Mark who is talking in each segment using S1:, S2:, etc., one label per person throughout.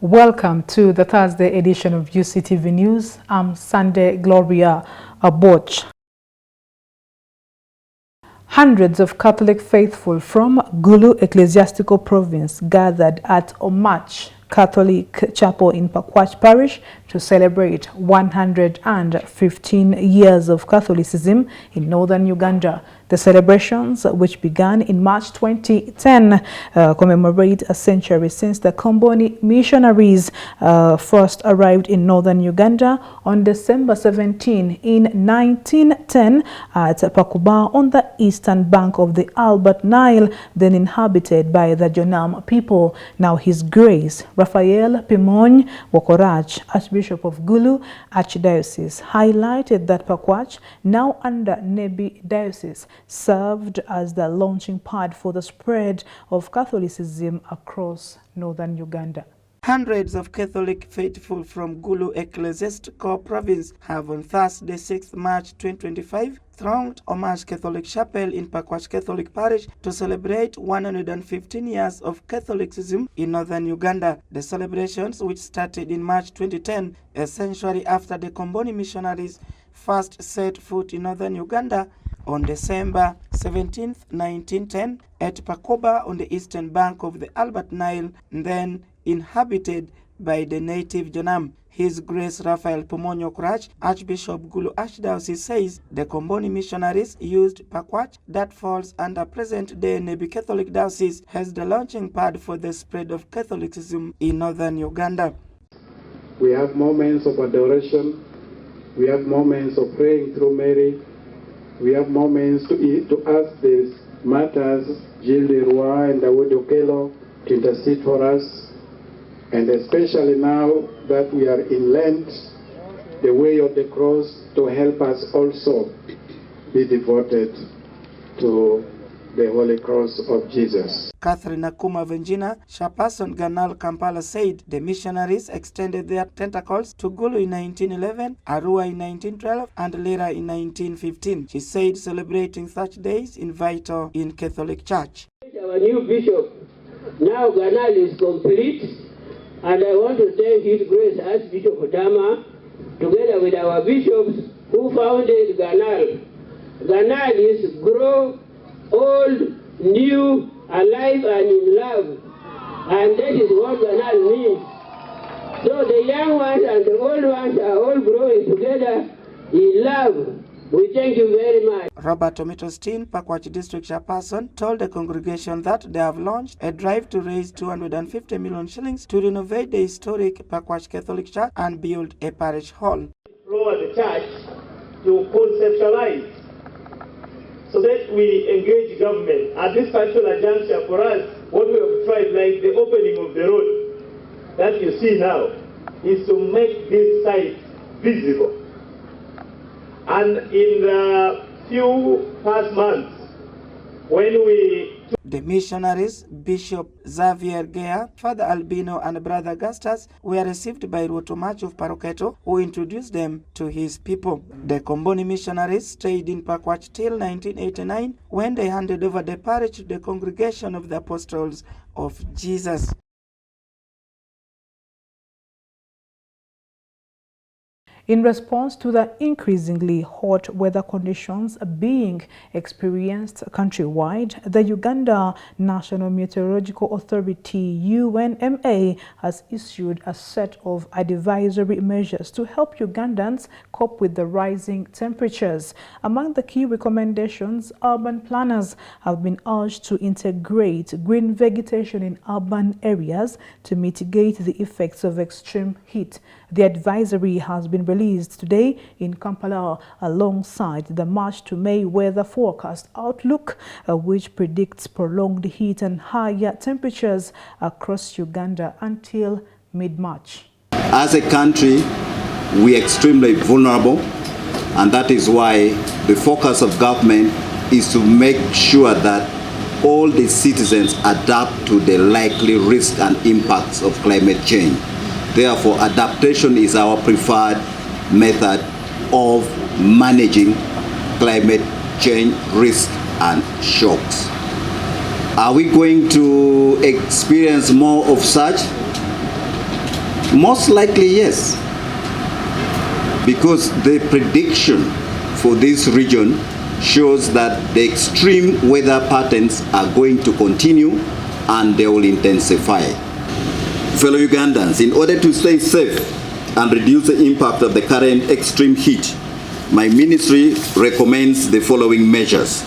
S1: Welcome to the Thursday edition of Uctv News. I'm Sunday Gloria Aboch. Hundreds of Catholic faithful from Gulu Ecclesiastical Province gathered at Omach Catholic Chapel in Pakwach Parish to celebrate 115 years of Catholicism in northern Uganda. The celebrations, which began in March 2010, commemorate a century since the Comboni missionaries first arrived in northern Uganda on December 17 in 1910 at Pakuba on the eastern bank of the Albert Nile, then inhabited by the Jonam people. Now His Grace Raphael Pimony Wokorach, Archbishop of Gulu Archdiocese, highlighted that Pakwach, now under Nebi Diocese, served as the launching pad for the spread of Catholicism across northern Uganda.
S2: Hundreds of Catholic faithful from Gulu Ecclesiastical Province have on Thursday, 6th March 2025, thronged Omach Catholic Chapel in Pakwach Catholic Parish to celebrate 115 years of Catholicism in northern Uganda. The celebrations, which started in March 2010, a century after the Comboni missionaries first set foot in northern Uganda, on December 17, 1910, at Pakoba on the eastern bank of the Albert Nile, then inhabited by the native Jonam. His Grace Raphael Pimony Wokorach, Archbishop Gulu Archdiocese, says the Comboni missionaries used Pakwach, that falls under present-day Nebi Catholic Diocese, as the launching pad for the spread of Catholicism in northern Uganda.
S3: We have moments of adoration. We have moments of praying through Mary. We have moments to ask these matters, Gilles Leroy and Dawood Okello, to intercede for us. And especially now that we are in Lent, the way of the cross, to help us also be devoted to the Holy Cross of Jesus.
S2: Catherine Akuma Venjina, chairperson Ganal Kampala, said the missionaries extended their tentacles to Gulu in 1911, Arua in 1912, and Lira in 1915. She said celebrating such days is vital in Catholic Church.
S4: Our new bishop, now Ganal is complete, and I want to thank His Grace Archbishop Otama, together with our bishops who founded Ganal. Ganal is grow old, new, alive and in love, and that is what Ganal means. So the young ones and the old ones are all growing together in love. We thank you very much.
S2: Robert Omitostin, Pakwach District Chairperson, told the congregation that they have launched a drive to raise 250 million shillings to renovate the historic Pakwach Catholic Church and build a parish hall.
S5: Lower the church to conceptualize, so that we engage government. At this particular juncture for us, what we have tried, like the opening of the road that you see now, is to make this site visible. And in the few past months, when
S2: the missionaries, Bishop Xavier Gea, Father Albino, and Brother Augustus were received by Ruotomach of Paroketo, who introduced them to his people. The Comboni missionaries stayed in Pakwach till 1989, when they handed over the parish to the Congregation of the Apostles of Jesus.
S1: In response to the increasingly hot weather conditions being experienced countrywide, the Uganda National Meteorological Authority UNMA has issued a set of advisory measures to help Ugandans cope with the rising temperatures. Among the key recommendations, urban planners have been urged to integrate green vegetation in urban areas to mitigate the effects of extreme heat. The advisory has been released today in Kampala alongside the March to May weather forecast outlook, which predicts prolonged heat and higher temperatures across Uganda until mid-March.
S6: As a country, we are extremely vulnerable, and that is why the focus of government is to make sure that all the citizens adapt to the likely risks and impacts of climate change. Therefore, adaptation is our preferred method of managing climate change risk and shocks. Are we going to experience more of such? Most likely, yes. Because the prediction for this region shows that the extreme weather patterns are going to continue and they will intensify. Fellow Ugandans, in order to stay safe and reduce the impact of the current extreme heat, my ministry recommends the following measures.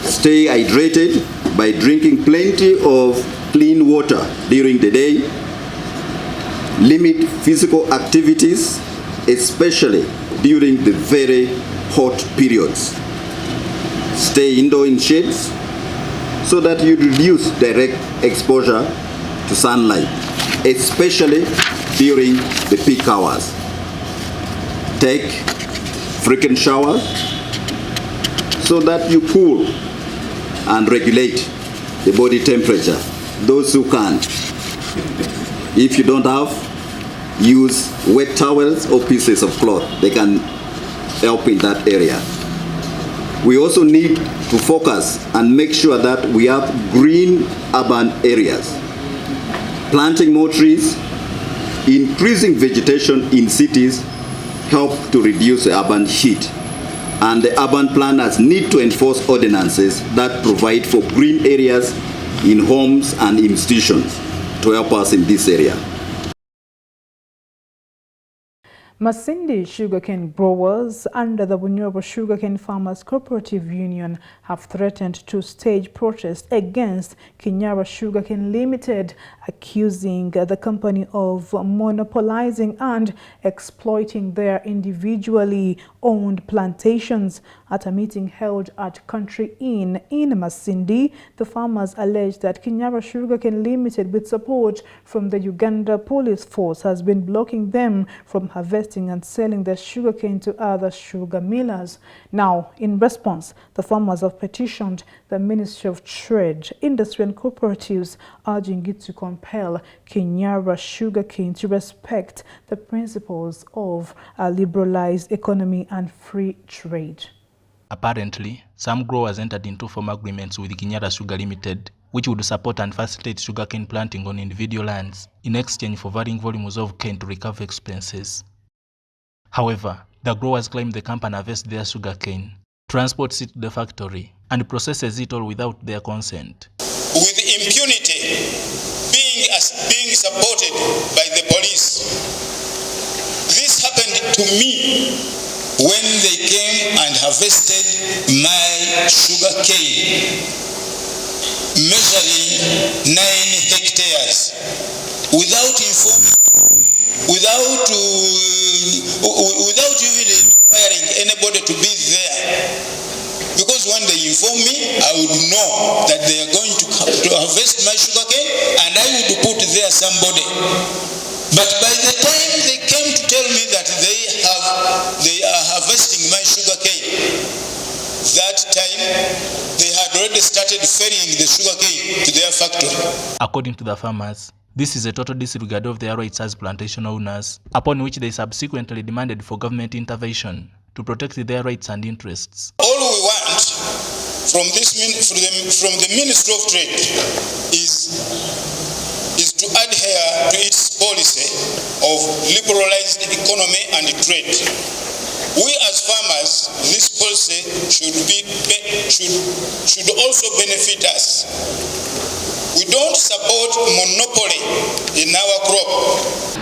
S6: Stay hydrated by drinking plenty of clean water during the day. Limit physical activities, especially during the very hot periods. Stay indoor in shades so that you reduce direct exposure to sunlight, especially during the peak hours. Take frequent showers so that you cool and regulate the body temperature, those who can. If you don't have, use wet towels or pieces of cloth. They can help in that area. We also need to focus and make sure that we have green urban areas. Planting more trees, increasing vegetation in cities help to reduce the urban heat. And the urban planners need to enforce ordinances that provide for green areas in homes and institutions to help us in this area.
S1: Masindi sugarcane growers under the Bunyoro Sugarcane Farmers Cooperative Union have threatened to stage protest against Kinyara Sugarcane Limited, accusing the company of monopolizing and exploiting their individually owned plantations. At a meeting held at Country Inn in Masindi, the farmers alleged that Kinyara Sugarcane Limited, with support from the Uganda Police Force, has been blocking them from harvesting and selling their sugarcane to other sugar millers. Now, in response, the farmers have petitioned the Ministry of Trade, Industry and Cooperatives, urging it to compel Kinyara Sugarcane to respect the principles of a liberalized economy and free trade.
S7: Apparently, some growers entered into formal agreements with Kinyara Sugar Limited, which would support and facilitate sugarcane planting on individual lands in exchange for varying volumes of cane to recover expenses. However, the growers claim the company harvests their sugarcane, transports it to the factory, and processes it all without their consent.
S8: With impunity being supported by the police. This happened to me when they came and harvested my sugar cane, measuring 9 hectares, without even requiring anybody to be there. Because when they inform me, I would know that they are going to harvest my sugar cane, and I would put there somebody. But by the time they came to tell me that they are harvesting my sugar cane, that time they had already started ferrying the sugar cane to their factory.
S7: According to the farmers, this is a total disregard of their rights as plantation owners, upon which they subsequently demanded for government intervention to protect their rights and interests.
S8: All we want from the Ministry of Trade is to adhere to its policy of liberalized economy and trade. We as farmers, this policy should also benefit us. We don't support monopoly in our crop.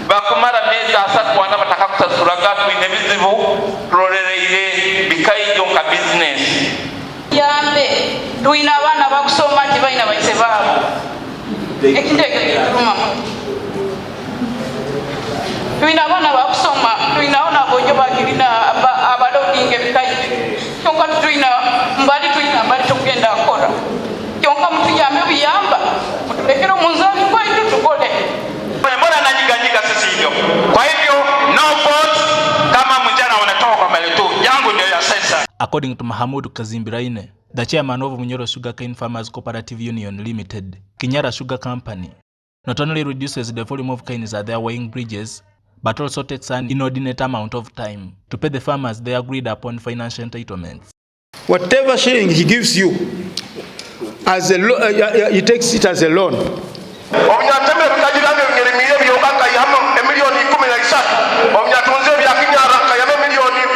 S9: Bakumara meza asatu wanda bataka kusasuraga tuine bizibu tulolereire bikayi yonka business.
S10: Yambe tuina abana bakusoma tibaina baise babo. Ekindege kituluma. Tuina abana bakusoma, tuinaona bojo bagirina abadodinge bikayi. Kyonka tuina mbali tugenda akora. Kyonka mtu yambe biyamba. Mutulekero munzani kwa itu tukole.
S9: Mbona najiganyika sisi hivyo? Kwa hivyo no vote kama mjana wanatoka kwa mbele tu. Yangu ndio ya sasa.
S7: According to Mahamudu Kazimbiraine, the chairman of Bunyoro Sugarcane Farmers Cooperative Union Limited, Kinyara Sugar Company not only reduces the volume of canes at their weighing bridges, but also takes an inordinate amount of time to pay the farmers their agreed upon financial entitlements.
S11: Whatever shilling he gives you, as he takes it as a loan.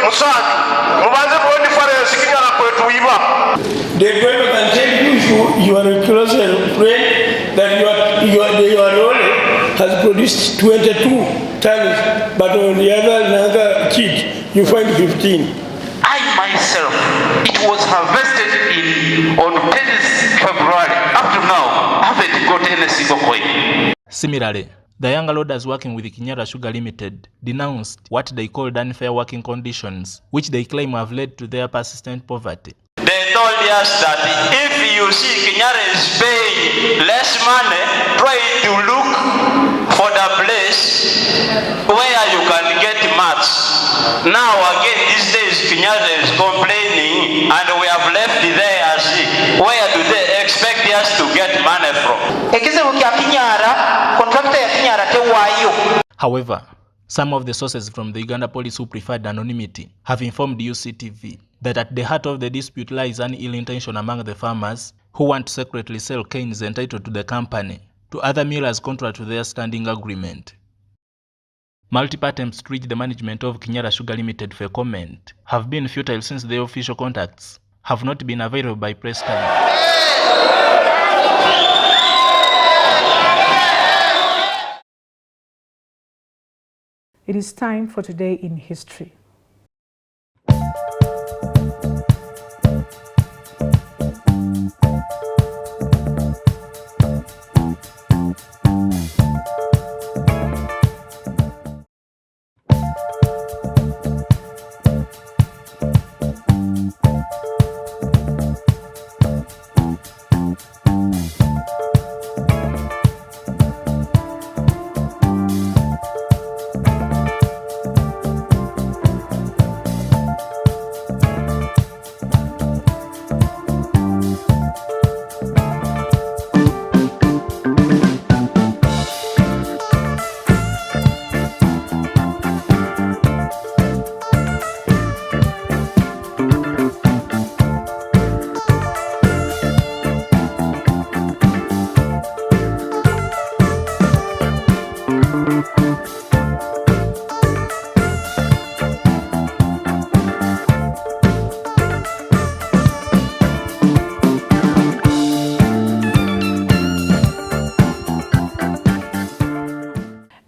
S9: Musaki, mubaze kwa difference kinyara kwetu iba.
S12: The driver can tell you are a closer friend that your role has produced 22 tons, but on the another kit you find 15.
S9: I myself, it was harvested on 10th February. Up to now, I haven't got any single coin.
S7: Similarly, the younger loaders working with Kinyara Sugar Limited denounced what they called unfair working conditions, which they claim have led to their persistent poverty.
S9: They told us that if you see Kinyara is paying less money, try to look for the place where you can get much. Now again, these days Kinyara is complaining, and we have left there as where do they expect us to get money from?
S7: However, some of the sources from the Uganda police who preferred anonymity have informed Uctv that at the heart of the dispute lies an ill intention among the farmers who want to secretly sell canes entitled to the company to other millers contrary to their standing agreement. Multiple attempts to reach the management of Kinyara Sugar Limited for comment have been futile since their official contacts have not been available by press time.
S1: It is time for Today in History.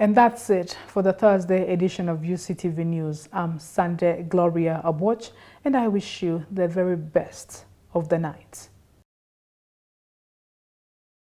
S1: And that's it for the Thursday edition of UCTV News. I'm Sunday Gloria Aboch, and I wish you the very best of the night.